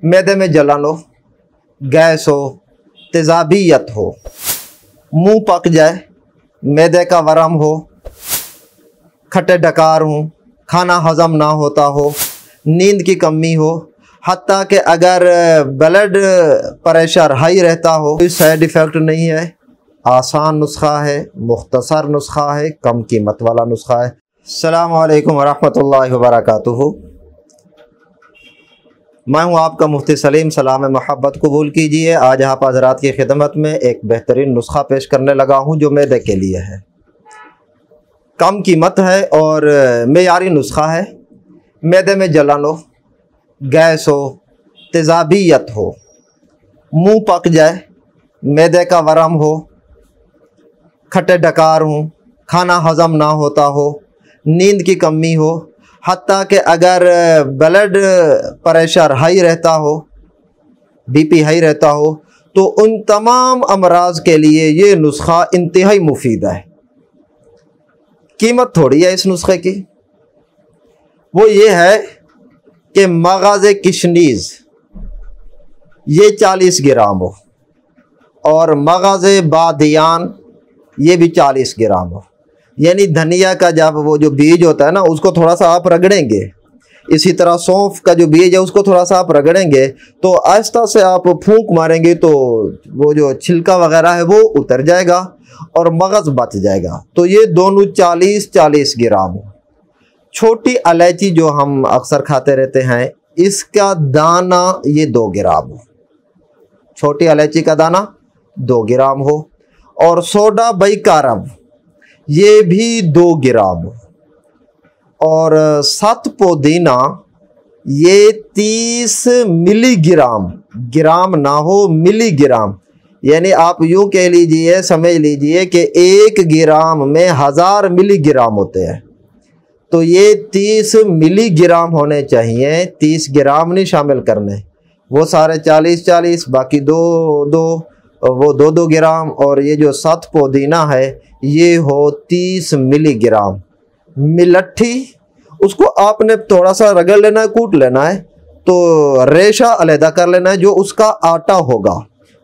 मैदे में जलन हो, गैस हो, तेज़ाबियत हो, मुंह पक जाए, मैदे का वरम हो, खट्टे डकार हों, खाना हज़म ना होता हो, नींद की कमी हो, हत्ता कि अगर ब्लड प्रेशर हाई रहता हो, कोई साइड इफ़ेक्ट नहीं है। आसान नुस्खा है, मुख्तसर नुस्खा है, कम कीमत वाला नुस्खा है। अस्सलामु अलैकुम वरहमतुल्लाहि वबरकातुहू। मैं हूं आपका मुफ्ती सलीम। सलाम मोहब्बत कबूल कीजिए। आज आप हज़रात की खिदमत में एक बेहतरीन नुस्खा पेश करने लगा हूं जो मैदे के लिए है। कम कीमत है और मेयारी नुस्खा है। मैदे में जलन हो, गैस हो, तेज़ाबियत हो, मुंह पक जाए, मैदे का वरम हो, खट्टे डकार हों, खाना हज़म ना होता हो, नींद की कमी हो, हत्ता कि अगर ब्लड प्रेशर हाई रहता हो, बीपी हाई रहता हो, तो उन तमाम अमराज के लिए ये नुस्खा इंतहाई मुफीद है। कीमत थोड़ी है इस नुस्खे की। वो ये है कि मगाज़े किशनीज़ ये 40 ग्राम हो और मगाज़े बादियान ये भी 40 ग्राम हो। यानी धनिया का जब वो जो बीज होता है ना, उसको थोड़ा सा आप रगड़ेंगे, इसी तरह सौंफ का जो बीज है उसको थोड़ा सा आप रगड़ेंगे तो आहिस्ता से आप फूंक मारेंगे तो वो जो छिलका वगैरह है वो उतर जाएगा और मगज़ बच जाएगा। तो ये दोनों 40-40 ग्राम हो। छोटी इलायची जो हम अक्सर खाते रहते हैं, इसका दाना ये 2 ग्राम हो। छोटी इलायची का दाना 2 ग्राम हो और सोडा बाइकारब ये भी 2 ग्राम हो और 7 पुदीना ये 30 मिलीग्राम, ग्राम ना हो मिलीग्राम, यानी आप यूँ कह लीजिए, समझ लीजिए कि 1 ग्राम में 1000 मिलीग्राम होते हैं। तो ये 30 मिलीग्राम होने चाहिए, 30 ग्राम नहीं शामिल करने। वो सारे 40-40, बाकी वो 2-2 ग्राम और ये जो 7 पुदीना है ये हो 30 मिलीग्राम। मिलट्ठी उसको आपने थोड़ा सा रगड़ लेना है, कूट लेना है, तो रेशा अलहदा कर लेना है। जो उसका आटा होगा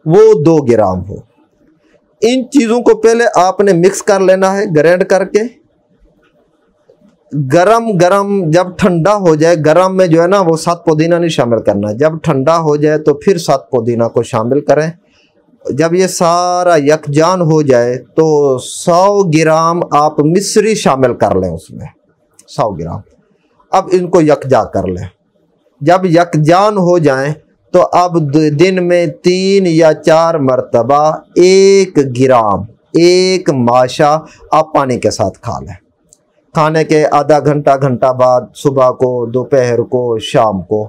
वो 2 ग्राम हो। इन चीज़ों को पहले आपने मिक्स कर लेना है, ग्राइंड करके। गरम गरम जब ठंडा हो जाए, गरम में जो है ना वो 7 पुदीना नहीं शामिल करना है। जब ठंडा हो जाए तो फिर 7 पुदीना को शामिल करें। जब ये सारा यकजान हो जाए तो 100 ग्राम आप मिश्री शामिल कर लें उसमें, 100 ग्राम। अब इनको यकजा कर लें। जब यकजान हो जाएं तो अब दिन में 3 या 4 मरतबा 1 ग्राम, 1 माशा आप पानी के साथ खा लें। खाने के आधा घंटा बाद, सुबह को, दोपहर को, शाम को,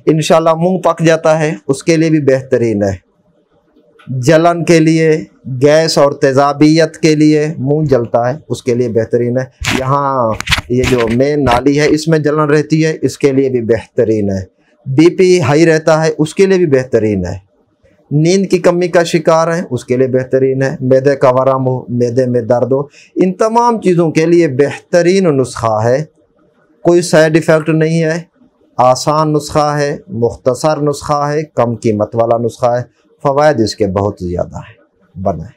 इंशाल्लाह मुंह पक जाता है, उसके लिए भी बेहतरीन है। जलन के लिए, गैस और तेज़ाबियत के लिए, मुंह जलता है उसके लिए बेहतरीन है। यहाँ ये जो मेन नाली है इसमें जलन रहती है, इसके लिए भी बेहतरीन है। बीपी हाई रहता है उसके लिए भी बेहतरीन है। नींद की कमी का शिकार है उसके लिए बेहतरीन है। मैदे का वरम हो, मैदे में दर्द हो, इन तमाम चीज़ों के लिए बेहतरीन नुस्खा है। कोई साइड इफ़ेक्ट नहीं है, आसान नुस्खा है, मुख्तसर नुस्खा है, कम कीमत वाला नुस्खा है। फ़वाइद इसके बहुत ज़्यादा है। बनाएं।